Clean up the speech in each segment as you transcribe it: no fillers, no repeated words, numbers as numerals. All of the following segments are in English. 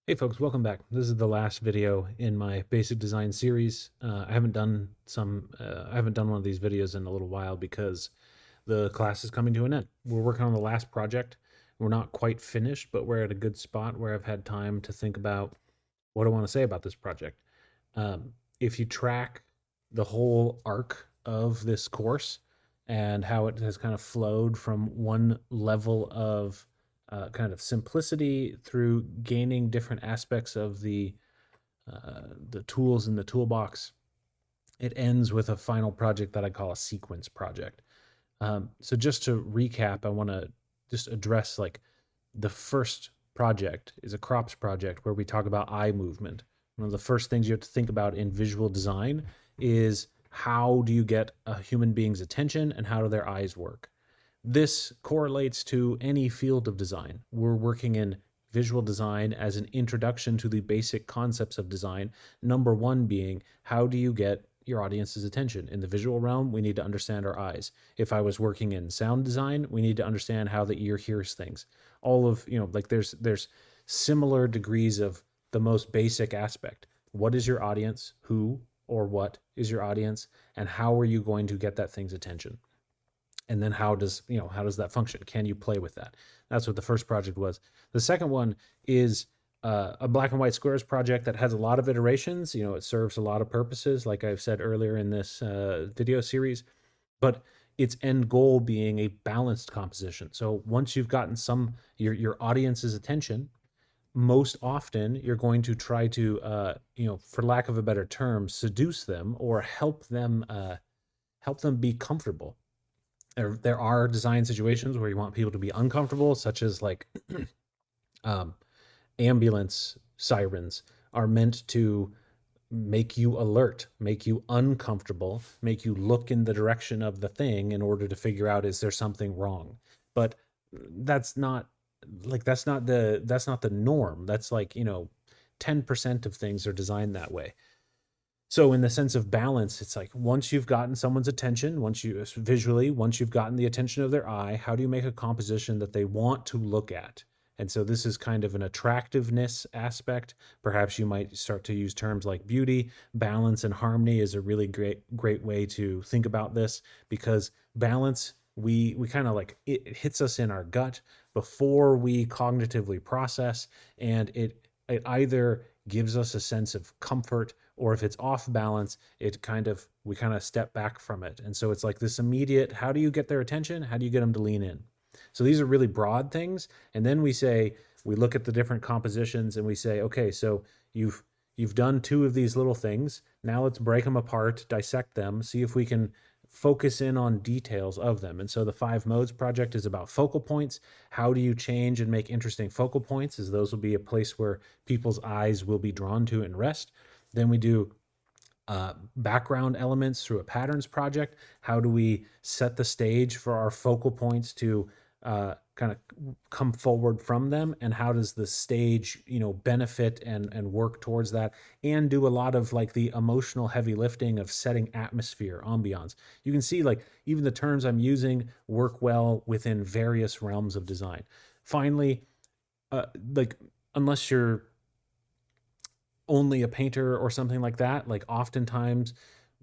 Hey folks, welcome back. This is the last video in my basic design series. I haven't done one of these videos in a little while because the class is coming to an end. We're working on the last project. We're not quite finished, but we're at a good spot where I've had time to think about what I want to say about this project. If you track the whole arc of this course and how it has kind of flowed from one level of kind of simplicity through gaining different aspects of the tools in the toolbox, it ends with a final project that I call a sequence project. So just to recap, I want to just address like the first project is a crops project where we talk about eye movement. One of the first things you have to think about in visual design is how do you get a human being's attention and how do their eyes work? This correlates to any field of design. We're working in visual design as an introduction to the basic concepts of design. Number one being, how do you get your audience's attention? In the visual realm, we need to understand our eyes. If I was working in sound design, we need to understand how the ear hears things. All of, like there's similar degrees of the most basic aspect. What is your audience? Who or what is your audience? And how are you going to get that thing's attention? And then how does that function? Can you play with that? That's what the first project was. The second one is a black and white squares project that has a lot of iterations. It serves a lot of purposes, like I've said earlier in this video series, but its end goal being a balanced composition. So once you've gotten your audience's attention, most often you're going to try to for lack of a better term, seduce them or help them be comfortable. There are design situations where you want people to be uncomfortable, such as like um, ambulance sirens are meant to make you alert, make you uncomfortable, make you look in the direction of the thing in order to figure out, is there something wrong? But that's not that's not the norm. That's 10% of things are designed that way. So in the sense of balance, it's like once you've gotten someone's attention, once you've gotten the attention of their eye, how do you make a composition that they want to look at? And so this is kind of an attractiveness aspect. Perhaps you might start to use terms like beauty. Balance and harmony is a really great way to think about this, because balance, we kind of like it hits us in our gut before we cognitively process, and it either gives us a sense of comfort, or if it's off balance, we kind of step back from it. And so it's like this immediate, how do you get their attention? How do you get them to lean in? So these are really broad things. And then we look at the different compositions and we say, okay, so you've done two of these little things. Now let's break them apart, dissect them, see if we can focus in on details of them. And so the 5 modes project is about focal points. How do you change and make interesting focal points, as those will be a place where people's eyes will be drawn to and rest. Then we do background elements through a patterns project. How do we set the stage for our focal points to kind of come forward from them, and how does the stage benefit and work towards that, and do a lot of like the emotional heavy lifting of setting atmosphere, ambiance. You can see like even the terms I'm using work well within various realms of design. Finally, like unless you're only a painter or something like that, like oftentimes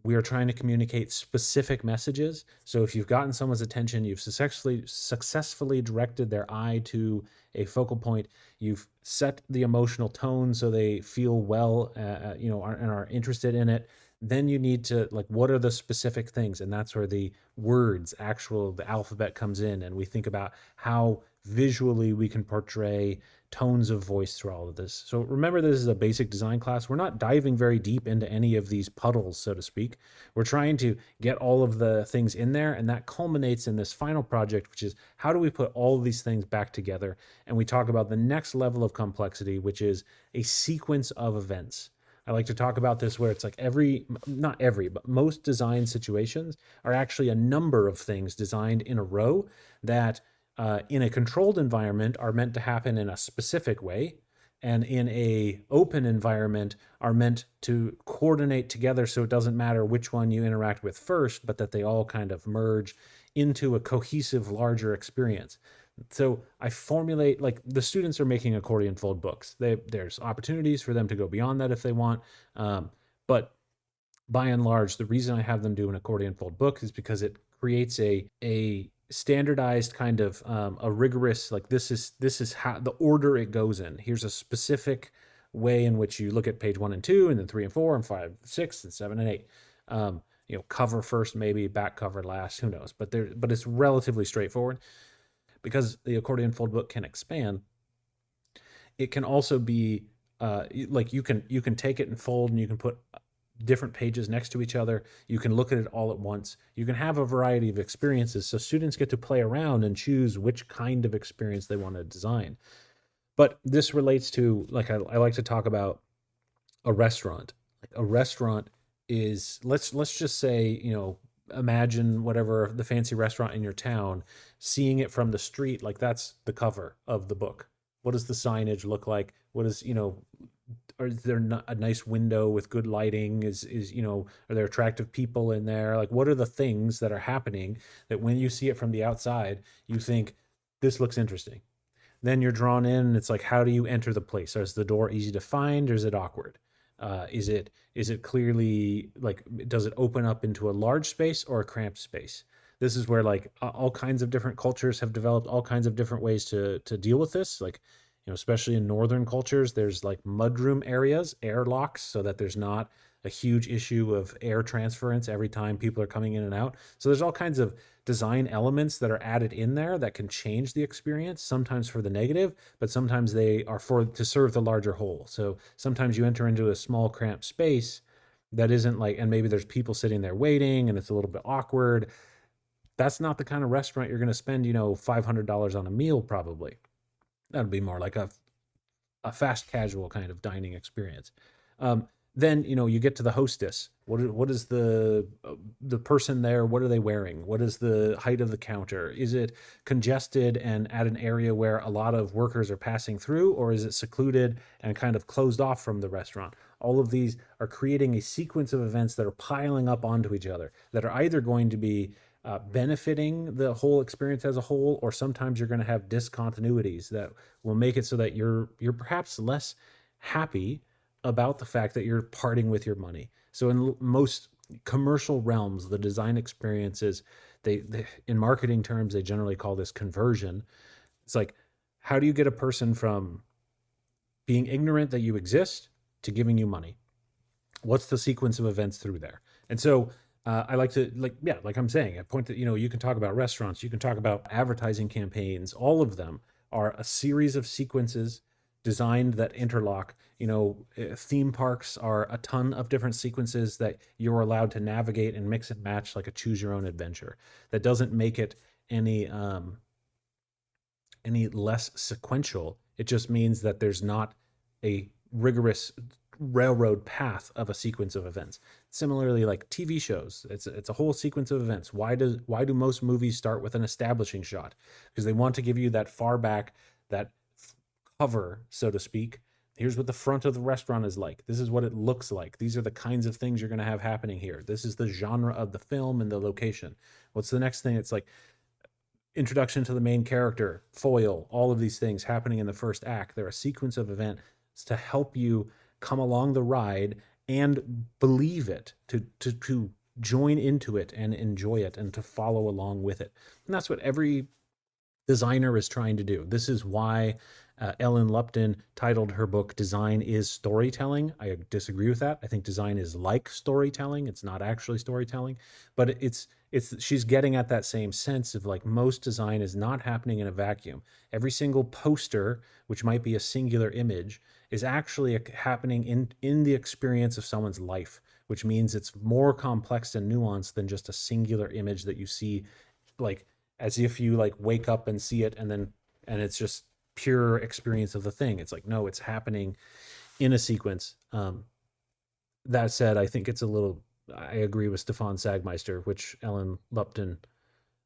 we are trying to communicate specific messages. So if you've gotten someone's attention, you've successfully directed their eye to a focal point, you've set the emotional tone so they feel well, and are interested in it. Then you need to like, what are the specific things? And that's where the the alphabet comes in, and we think about how visually we can portray tones of voice through all of this. So remember, this is a basic design class. We're not diving very deep into any of these puddles, so to speak. We're trying to get all of the things in there, and that culminates in this final project, which is how do we put all of these things back together? And we talk about the next level of complexity, which is a sequence of events. I like to talk about this where it's like not every, but most design situations are actually a number of things designed in a row that in a controlled environment are meant to happen in a specific way, and in a open environment are meant to coordinate together, so it doesn't matter which one you interact with first, but that they all kind of merge into a cohesive larger experience. So I formulate, like, the students are making accordion fold books. There's opportunities for them to go beyond that if they want. But by and large, the reason I have them do an accordion fold book is because it creates a standardized kind of a rigorous, like, this is how the order it goes in. Here's a specific way in which you look at page 1 and 2, and then 3 and 4 and 5, 6 and 7 and 8. Cover first, maybe back cover last. Who knows? But it's relatively straightforward because the accordion fold book can expand. It can also be like you can take it and fold, and you can put different pages next to each other. You can look at it all at once. You can have a variety of experiences, so students get to play around and choose which kind of experience they want to design. But this relates to, like, I like to talk about a restaurant. Like, a restaurant is, let's just say, imagine whatever the fancy restaurant in your town, seeing it from the street, like, that's the cover of the book. What does the signage look like? What is, or is there a nice window with good lighting? Are there attractive people in there? Like, what are the things that are happening that when you see it from the outside, you think this looks interesting? Then you're drawn in, and it's like, how do you enter the place? Is the door easy to find, or is it awkward? Is it clearly, like, does it open up into a large space or a cramped space? This is where, like, all kinds of different cultures have developed all kinds of different ways to deal with this. Like, especially in northern cultures, there's like mudroom areas, airlocks, so that there's not a huge issue of air transference every time people are coming in and out. So there's all kinds of design elements that are added in there that can change the experience, sometimes for the negative, but sometimes they are for to serve the larger whole. So sometimes you enter into a small cramped space that isn't like, and maybe there's people sitting there waiting and it's a little bit awkward. That's not the kind of restaurant you're going to spend, $500 on a meal, probably. That'd be more like a fast casual kind of dining experience. Then you get to the hostess. What is the person there? What are they wearing? What is the height of the counter? Is it congested and at an area where a lot of workers are passing through, or is it secluded and kind of closed off from the restaurant? All of these are creating a sequence of events that are piling up onto each other, that are either going to be benefiting the whole experience as a whole, or sometimes you're going to have discontinuities that will make it so that you're perhaps less happy about the fact that you're parting with your money. So in most commercial realms, the design experiences, they in marketing terms, they generally call this conversion. It's like, how do you get a person from being ignorant that you exist to giving you money? What's the sequence of events through there? And so I like to, like, yeah, like I'm saying, I point that, you can talk about restaurants, you can talk about advertising campaigns. All of them are a series of sequences designed that interlock. Theme parks are a ton of different sequences that you're allowed to navigate and mix and match, like a choose your own adventure. That doesn't make it any less sequential. It just means that there's not a rigorous railroad path of a sequence of events. Similarly, like TV shows, it's a whole sequence of events. Why do most movies start with an establishing shot? Because they want to give you that far back, that cover, so to speak. Here's what the front of the restaurant is like. This is what it looks like. These are the kinds of things you're going to have happening here. This is the genre of the film and the location. What's the next thing? It's like introduction to the main character, foil, all of these things happening in the first act. They're a sequence of events to help you come along the ride and believe it, to join into it and enjoy it and to follow along with it. And that's what every designer is trying to do. This is why Ellen Lupton titled her book "Design is Storytelling." I disagree with that. I think design is like storytelling. It's not actually storytelling, but she's getting at that same sense of, like, most design is not happening in a vacuum. Every single poster, which might be a singular image, is actually happening in the experience of someone's life, which means it's more complex and nuanced than just a singular image that you see, like, as if you, like, wake up and see it and it's just pure experience of the thing. It's like, no, it's happening in a sequence. That said, I think I agree with Stefan Sagmeister, which Ellen Lupton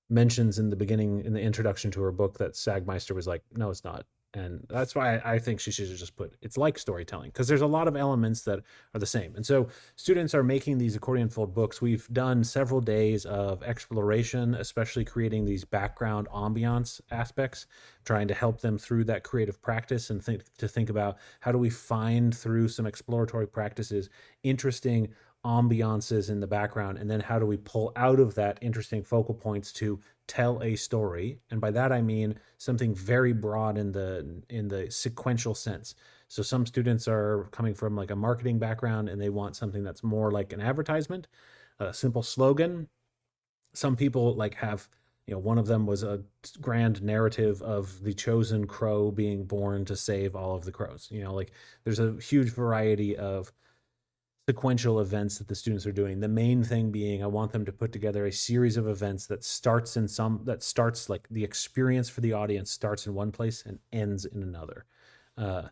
mentions in the beginning, in the introduction to her book, that Sagmeister was like, no, it's not. And that's why I think she should have just put it's like storytelling, because there's a lot of elements that are the same. And so students are making these accordion fold books. We've done several days of exploration, especially creating these background ambiance aspects, trying to help them through that creative practice and think about how do we find through some exploratory practices interesting ambiances in the background, and then how do we pull out of that interesting focal points to tell a story. And by that I mean something very broad in the sequential sense. So some students are coming from like a marketing background and they want something that's more like an advertisement, a simple slogan. Some people like have, one of them was a grand narrative of the chosen crow being born to save all of the crows. Like there's a huge variety of sequential events that the students are doing. The main thing being, I want them to put together a series of events that starts like the experience for the audience starts in one place and ends in another. Uh,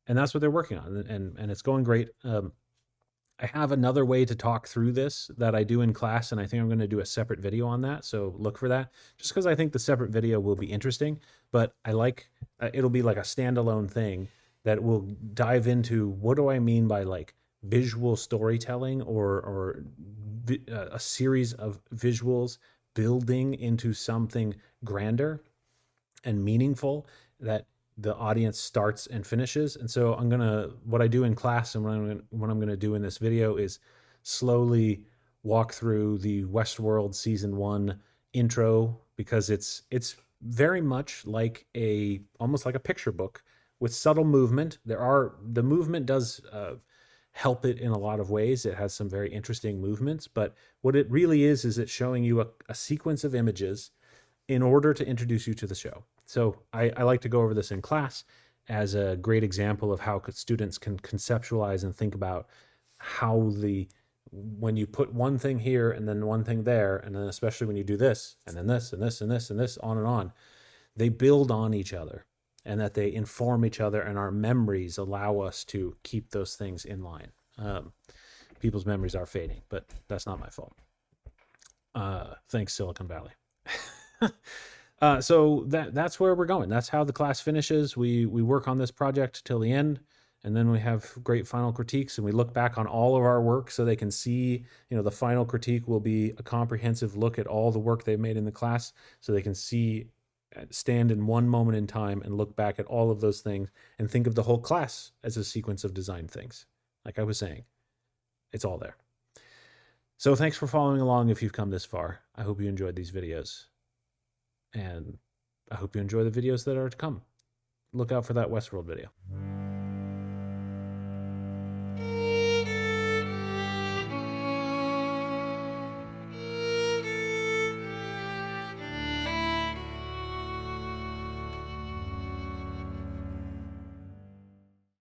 and that's what they're working on, and it's going great. I have another way to talk through this that I do in class, and I think I'm going to do a separate video on that. So look for that, just because I think the separate video will be interesting. But I like it'll be like a standalone thing that will dive into what do I mean by like visual storytelling, or a series of visuals building into something grander and meaningful that the audience starts and finishes. And so what I do in class and what I'm gonna do in this video is slowly walk through the Westworld season 1 intro, because it's very much like almost like a picture book with subtle movement. The movement does help it in a lot of ways. It has some very interesting movements, but what it really is it's showing you a sequence of images in order to introduce you to the show. So I like to go over this in class as a great example of how students can conceptualize and think about how when you put one thing here and then one thing there, and then especially when you do this and then this and this and this and this on and on, they build on each other, and that they inform each other, and our memories allow us to keep those things in line. People's memories are fading, but that's not my fault. Thanks, Silicon Valley. So that's where we're going. That's how the class finishes. We work on this project till the end, and then we have great final critiques, and we look back on all of our work so they can see, the final critique will be a comprehensive look at all the work they've made in the class, so they can stand in one moment in time and look back at all of those things and think of the whole class as a sequence of design things. Like I was saying, it's all there. So thanks for following along if you've come this far. I hope you enjoyed these videos, and I hope you enjoy the videos that are to come. Look out for that Westworld video.